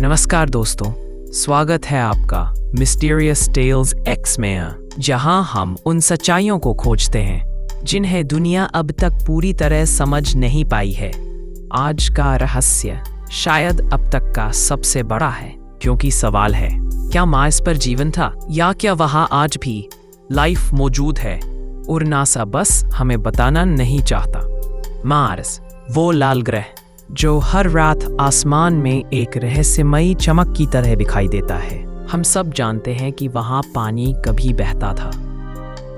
नमस्कार दोस्तों, स्वागत है आपका मिस्टीरियस टेल्स एक्स में, जहां हम उन सच्चाइयों को खोजते हैं जिन्हें दुनिया अब तक पूरी तरह समझ नहीं पाई है। आज का रहस्य शायद अब तक का सबसे बड़ा है, क्योंकि सवाल है, क्या मार्स पर जीवन था या क्या वहां आज भी लाइफ मौजूद है और नासा बस हमें बताना नहीं चाहता। मार्स, वो लाल ग्रह जो हर रात आसमान में एक रहस्यमयी चमक की तरह दिखाई देता है। हम सब जानते हैं कि वहां पानी कभी बहता था,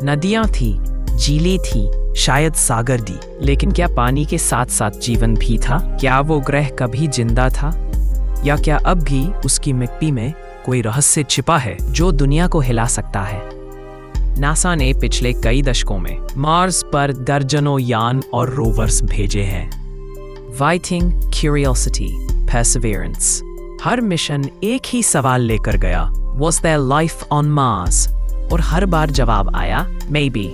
नदियां थी, झीलें थी, शायद सागर भी। लेकिन क्या पानी के साथ साथ जीवन भी था? क्या वो ग्रह कभी जिंदा था, या क्या अब भी उसकी मिट्टी में कोई रहस्य छिपा है जो दुनिया को हिला सकता है? नासा ने पिछले कई दशकों में मार्स पर दर्जनों यान और रोवर्स भेजे हैं। वाइटिंग, क्यूरियोसिटी, परसिवियरेंस। हर मिशन एक ही सवाल लेकर गया, Was there life on Mars? और हर बार जवाब आया, Maybe।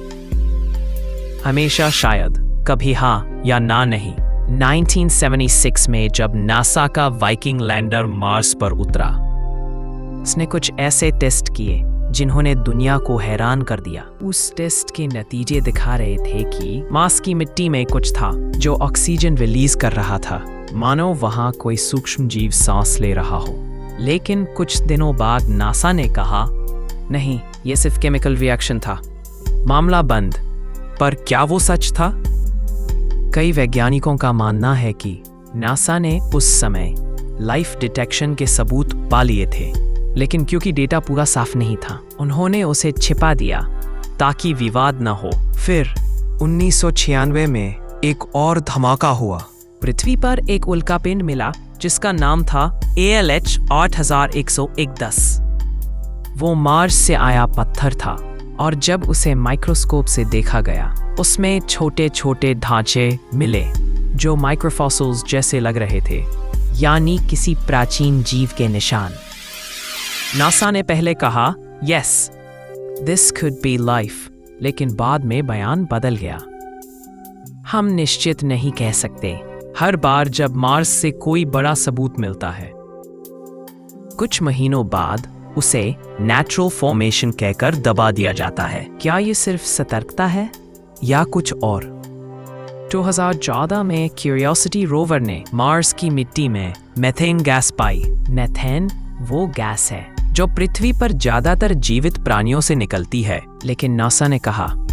हमेशा शायद, कभी हाँ या ना नहीं। 1976 में जब नासा का वाइकिंग लैंडर मार्स पर उतरा, उसने कुछ ऐसे टेस्ट किए जिन्होंने दुनिया को हैरान कर दिया। उस टेस्ट के नतीजे दिखा रहे थे कि मार्स की मिट्टी में कुछ था जो ऑक्सीजन रिलीज कर रहा था, मानो वहां कोई सूक्ष्म जीव सांस ले रहा हो। लेकिन कुछ दिनों बाद नासा ने कहा, नहीं, ये सिर्फ केमिकल रिएक्शन था, मामला बंद। पर क्या वो सच था? कई वैज्ञानिकों का मानना है कि नासा ने उस समय लाइफ डिटेक्शन के सबूत पा लिए थे, लेकिन क्योंकि डेटा पूरा साफ नहीं था, उन्होंने उसे छिपा दिया ताकि विवाद न हो। फिर 1996 में एक और धमाका हुआ। पृथ्वी पर एक उल्कापिंड मिला जिसका नाम था ALH 8110। वो मार्स से आया पत्थर था, और जब उसे माइक्रोस्कोप से देखा गया, उसमें छोटे छोटे ढांचे मिले जो माइक्रोफॉसिल्स जैसे लग रहे थे, यानी किसी प्राचीन जीव के निशान। नासा ने पहले कहा, Yes, this could be life, लेकिन बाद में बयान बदल गया। हम निश्चित नहीं कह सकते। हर बार जब मार्स से कोई बड़ा सबूत मिलता है, कुछ महीनों बाद उसे नेचुरल फॉर्मेशन कहकर दबा दिया जाता है। क्या ये सिर्फ सतर्कता है या कुछ और? 2014 में क्यूरियोसिटी रोवर ने मार्स की मिट्टी में मेथेन गैस पाई। मेथेन वो गैस है जो पृथ्वी पर ज्यादातर जीवित प्राणियों से निकलती है, लेकिन नासा ने कहा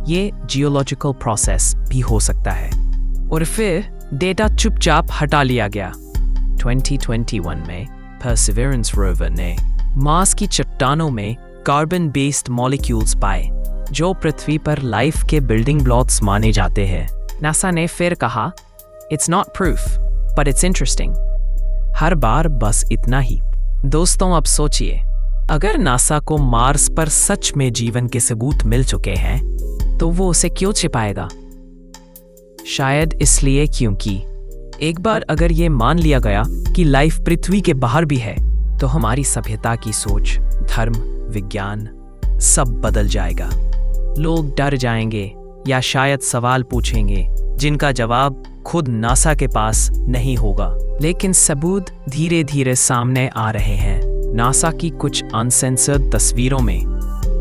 ये जियोलॉजिकल प्रोसेस भी हो सकता है, और फिर डेटा चुपचाप हटा लिया गया। 2021 में परसिवियरेंस रोवर ने मार्स की चट्टानों में कार्बन बेस्ड मॉलिक्यूल्स पाए जो पृथ्वी पर लाइफ के बिल्डिंग ब्लॉक्स माने जाते हैं। नासा ने फिर कहा, it's not proof but it's interesting. हर बार बस इतना ही। दोस्तों, अब सोचिए, अगर नासा को मार्स पर सच में जीवन के सबूत मिल चुके हैं, तो वो उसे क्यों छिपाएगा? शायद इसलिए क्योंकि एक बार अगर ये मान लिया गया कि लाइफ पृथ्वी के बाहर भी है, तो हमारी सभ्यता की सोच, धर्म, विज्ञान सब बदल जाएगा। लोग डर जाएंगे या शायद सवाल पूछेंगे जिनका जवाब खुद नासा के पास नहीं होगा। लेकिन सबूत धीरे धीरे सामने आ रहे हैं। नासा की कुछ अनसेंसर्ड तस्वीरों में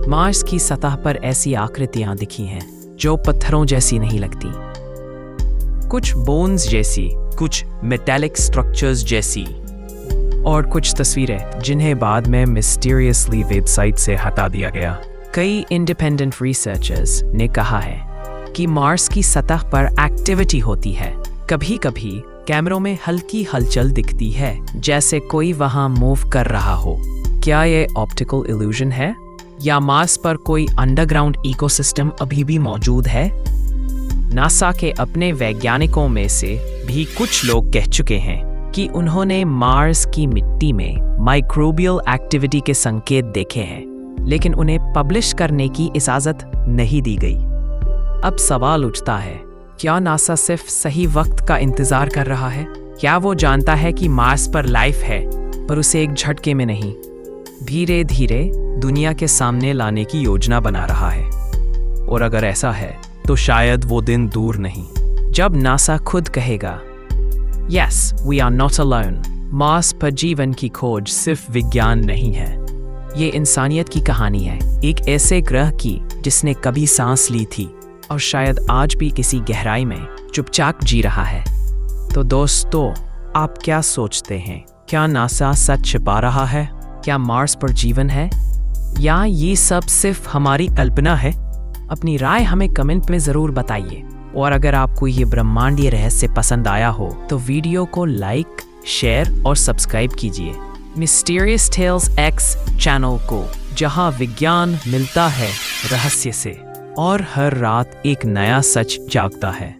मार्स की सतह पर ऐसी आकृतियां दिखी हैं जो पत्थरों जैसी नहीं लगती, कुछ बोन्स जैसी, कुछ मेटालिक स्ट्रक्चर्स जैसी, और कुछ तस्वीरें जिन्हें बाद में मिस्टीरियसली वेबसाइट से हटा दिया गया। कई इंडिपेंडेंट रिसर्चर्स ने कहा है कि मार्स की सतह पर एक्टिविटी होती है। कभी कभी कैमरों में हल्की हलचल दिखती है, जैसे कोई वहां मूव कर रहा हो। क्या ये ऑप्टिकल इल्यूजन है, या मार्स पर कोई अंडरग्राउंड इकोसिस्टम अभी भी मौजूद है? नासा के अपने वैज्ञानिकों में से भी कुछ लोग कह चुके हैं कि उन्होंने मार्स की मिट्टी में माइक्रोबियल एक्टिविटी के संकेत देखे हैं, लेकिन उन्हें पब्लिश करने की इजाजत नहीं दी गई। अब सवाल उठता है, क्या नासा सिर्फ सही वक्त का इंतजार कर रहा है? क्या वो जानता है कि मार्स पर लाइफ है, पर उसे एक झटके में नहीं, धीरे धीरे दुनिया के सामने लाने की योजना बना रहा है? और अगर ऐसा है, तो शायद वो दिन दूर नहीं जब नासा खुद कहेगा, Yes, we are not alone. Mars पर जीवन की खोज सिर्फ विज्ञान नहीं है, ये इंसानियत की कहानी है, एक ऐसे ग्रह की जिसने कभी सांस ली थी और शायद आज भी किसी गहराई में चुपचाप जी रहा है। तो दोस्तों, आप क्या सोचते हैं? क्या नासा सच छिपा रहा है? क्या मार्स पर जीवन है या ये सब सिर्फ हमारी कल्पना है? अपनी राय हमें कमेंट में ज़रूर बताइए। और अगर आपको ये ब्रह्मांडीय रहस्य पसंद आया हो तो वीडियो को लाइक, शेयर और सब्सक्राइब कीजिए मिस्टीरियस टेल्स एक्स चैनल को, जहां विज्ञान मिलता है रहस्य से और हर रात एक नया सच जागता है।